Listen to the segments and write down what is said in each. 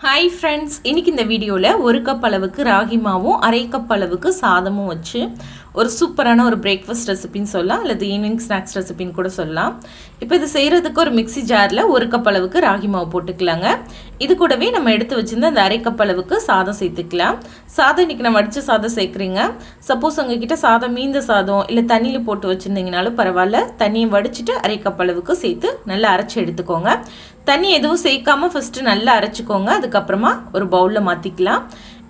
Hi friends, இன்றைக்கி இந்த வீடியோவில் 1 கப் அளவுக்கு ராகி மாவும் 1/2 கப் அளவுக்கு சாதமும் வச்சு ஒரு சூப்பரான ஒரு பிரேக்ஃபாஸ்ட் ரெசிபின்னு சொல்லலாம், அல்லது ஈவினிங் ஸ்நாக்ஸ் ரெசிபின்னு கூட சொல்லலாம். இப்போ இது செய்கிறதுக்கு ஒரு மிக்ஸி ஜாரில் 1 கப் அளவுக்கு ராகி மாவு போட்டுக்கலாங்க. இது கூடவே நம்ம எடுத்து வச்சுருந்த அந்த 1/2 கப் அளவுக்கு சாதம் சேர்த்துக்கலாம். சாதம் இன்றைக்கி நான் வடித்த சாதம் சேர்க்குறீங்க. சப்போஸ் உங்ககிட்ட சாதம் மீந்த சாதம் இல்லை தண்ணியில் போட்டு வச்சுருந்தீங்கனாலும் பரவாயில்ல, தண்ணியை வடிச்சிட்டு 1/2 கப் அளவுக்கு சேர்த்து நல்லா அரைச்சி எடுத்துக்கோங்க. தண்ணி எதுவும் சேர்க்காமல் ஃபஸ்ட்டு நல்லா அரைச்சிக்கோங்க. அதுக்கப்புறமா ஒரு பவுலில் மாற்றிக்கலாம்.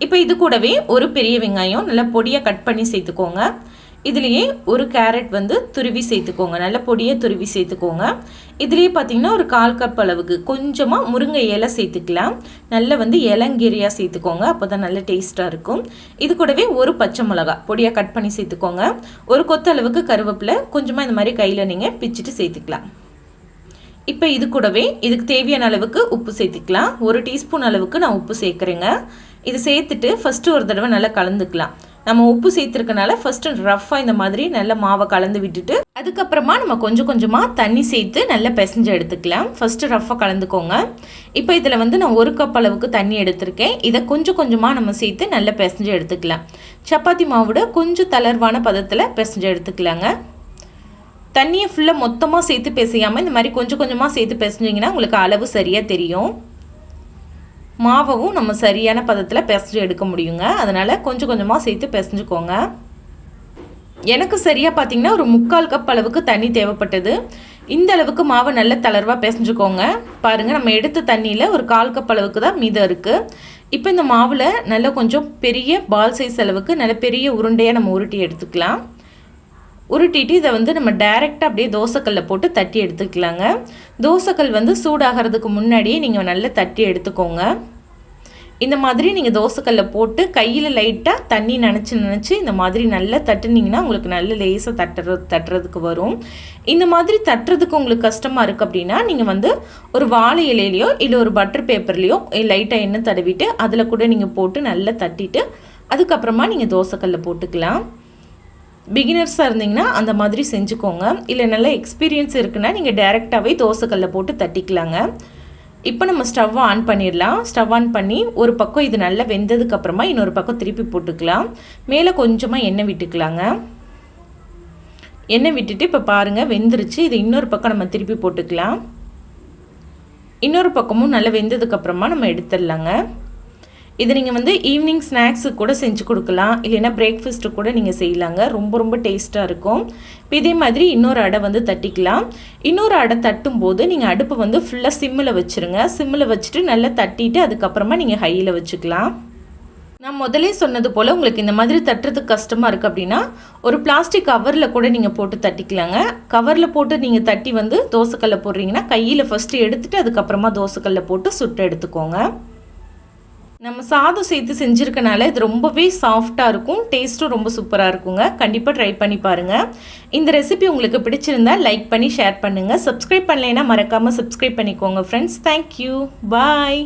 இப்போ இது கூடவே ஒரு பெரிய வெங்காயம் நல்லா பொடியாக கட் பண்ணி சேர்த்துக்கோங்க. இதுலேயே ஒரு கேரட் துருவி சேர்த்துக்கோங்க, நல்ல பொடியை துருவி சேர்த்துக்கோங்க. இதுலேயே பார்த்திங்கன்னா ஒரு 1/4 கப் அளவுக்கு கொஞ்சமாக முருங்கை இலை சேர்த்துக்கலாம். நல்லா இலங்கீரையாக சேர்த்துக்கோங்க, அப்போ தான் நல்ல டேஸ்ட்டாக இருக்கும். இது கூடவே ஒரு பச்சை மிளகா பொடியாக கட் பண்ணி சேர்த்துக்கோங்க. ஒரு கொத்து அளவுக்கு கருவேப்பிலை கொஞ்சமாக இந்த மாதிரி கையில் நீங்கள் பிச்சுட்டு சேர்த்துக்கலாம். இப்போ இது கூடவே இதுக்கு தேவையான அளவுக்கு உப்பு சேர்த்துக்கலாம். 1 டீஸ்பூன் அளவுக்கு நான் உப்பு சேர்க்குறேங்க. இது சேர்த்துட்டு ஃபஸ்ட்டு ஒரு தடவை நல்லா கலந்துக்கலாம். நம்ம உப்பு சேர்த்துருக்கனால ஃபஸ்ட்டு ரஃப்பாக இந்த மாதிரி நல்ல மாவை கலந்து விட்டுட்டு அதுக்கப்புறமா நம்ம கொஞ்சம் கொஞ்சமாக தண்ணி சேர்த்து நல்லா பிசைஞ்சு எடுத்துக்கலாம். ஃபஸ்ட்டு ரஃப்பாக கலந்துக்கோங்க. இப்போ இதில் நான் 1 கப் அளவுக்கு தண்ணி எடுத்திருக்கேன். இதை கொஞ்சம் கொஞ்சமாக நம்ம சேர்த்து நல்லா பிசைஞ்சு எடுத்துக்கலாம். சப்பாத்தி மாவோட கொஞ்சம் தளர்வான பதத்தில் பிசைஞ்சு எடுத்துக்கலாங்க. தண்ணியை ஃபுல்லாக மொத்தமாக சேர்த்து பிசையாமல் இந்த மாதிரி கொஞ்சம் கொஞ்சமாக சேர்த்து பிசைஞ்சிங்கன்னா உங்களுக்கு அளவு சரியாக தெரியும். மாவும் நம்ம சரியான பதத்தில் பிசைஞ்சு எடுக்க முடியுங்க. அதனால் கொஞ்சம் கொஞ்சமாக சேர்த்து பிசைஞ்சுக்கோங்க. எனக்கு சரியாக பார்த்திங்கன்னா ஒரு 3/4 கப் அளவுக்கு தண்ணி தேவைப்பட்டது. இந்த அளவுக்கு மாவை நல்ல தளர்வாக பிசைஞ்சுக்கோங்க. பாருங்கள், நம்ம எடுத்த தண்ணியில் ஒரு 1/4 கப் அளவுக்கு தான் மீதம் இருக்குது. இப்போ இந்த மாவில் நல்ல கொஞ்சம் பெரிய பால் சைஸ் அளவுக்கு நல்ல பெரிய உருண்டையாக நம்ம உருட்டி எடுத்துக்கலாம். உருட்டிட்டு இதை நம்ம டைரெக்டாக அப்படியே தோசைக்கல்லில் போட்டு தட்டி எடுத்துக்கலாங்க. தோசைக்கல் சூடாகிறதுக்கு முன்னாடியே நீங்கள் நல்லா தட்டி எடுத்துக்கோங்க. இந்த மாதிரி நீங்கள் தோசைக்கல்லில் போட்டு கையில் லைட்டாக தண்ணி நினச்சி இந்த மாதிரி நல்லா தட்டுனீங்கன்னா உங்களுக்கு நல்ல லேசாக தட்டுறதுக்கு வரும். இந்த மாதிரி தட்டுறதுக்கு உங்களுக்கு கஷ்டமாக இருக்குது அப்படின்னா நீங்கள் ஒரு வாழை இலையிலையோ இல்லை ஒரு பட்டர் பேப்பர்லேயோ லைட்டாக எண்ணெய் தடவிட்டு அதில் கூட நீங்கள் போட்டு நல்லா தட்டிட்டு அதுக்கப்புறமா நீங்கள் தோசைக்கல்லில் போட்டுக்கலாம். பிகினர்ஸாக இருந்தீங்கன்னா அந்த மாதிரி செஞ்சுக்கோங்க. இல்லை நல்ல எக்ஸ்பீரியன்ஸ் இருக்குன்னா நீங்கள் டைரெக்டாகவே தோசைக்கல்லில் போட்டு தட்டிக்கலாங்க. இப்போ நம்ம ஸ்டவ்வை ஆன் பண்ணிடலாம். ஸ்டவ் ஆன் பண்ணி ஒரு பக்கம் இது நல்லா வெந்ததுக்கப்புறமா இன்னொரு பக்கம் திருப்பி போட்டுக்கலாம். மேலே கொஞ்சமாக எண்ணெய் விட்டுக்கலாங்க. எண்ணெய் விட்டுட்டு இப்போ பாருங்கள் வெந்துருச்சு. இது இன்னொரு பக்கம் நம்ம திருப்பி போட்டுக்கலாம். இன்னொரு பக்கமும் நல்லா வெந்ததுக்கப்புறமா நம்ம எடுத்துடலாங்க. இது நீங்கள் ஈவினிங் ஸ்நாக்ஸுக்கு கூட செஞ்சு கொடுக்கலாம், இல்லைன்னா பிரேக்ஃபாஸ்ட்டு கூட நீங்கள் செய்யலாங்க. ரொம்ப ரொம்ப டேஸ்ட்டாக இருக்கும். இப்போ இதே மாதிரி இன்னொரு அடை தட்டிக்கலாம். இன்னொரு அடை தட்டும்போது நீங்கள் அடுப்பை ஃபுல்லாக சிம்மில் வச்சுருங்க. சிம்மில் வச்சுட்டு நல்லா தட்டிட்டு அதுக்கப்புறமா நீங்கள் ஹையில் வச்சுக்கலாம். நான் முதலே சொன்னது போல் உங்களுக்கு இந்த மாதிரி தட்டுறதுக்கு கஷ்டமாக இருக்குது அப்படின்னா ஒரு பிளாஸ்டிக் கவரில் கூட நீங்கள் போட்டு தட்டிக்கலாங்க. கவரில் போட்டு நீங்கள் தட்டி தோசைக்கல்ல போடுறீங்கன்னா கையில் ஃபஸ்ட்டு எடுத்துகிட்டு அதுக்கப்புறமா தோசைக்கல்ல போட்டு சுட்டு எடுத்துக்கோங்க. நம்ம சாதம் சேர்த்து செஞ்சுருக்கனால இது ரொம்பவே சாஃப்டாக இருக்கும். டேஸ்ட்டும் ரொம்ப சூப்பராக இருக்குங்க. கண்டிப்பாக ட்ரை பண்ணி பாருங்கள். இந்த ரெசிபி உங்களுக்கு பிடிச்சிருந்தா லைக் பண்ணி ஷேர் பண்ணுங்கள். சப்ஸ்கிரைப் பண்ணலைன்னா மறக்காமல் சப்ஸ்கிரைப் பண்ணிக்கோங்க ஃப்ரெண்ட்ஸ். தேங்க்யூ, பாய்.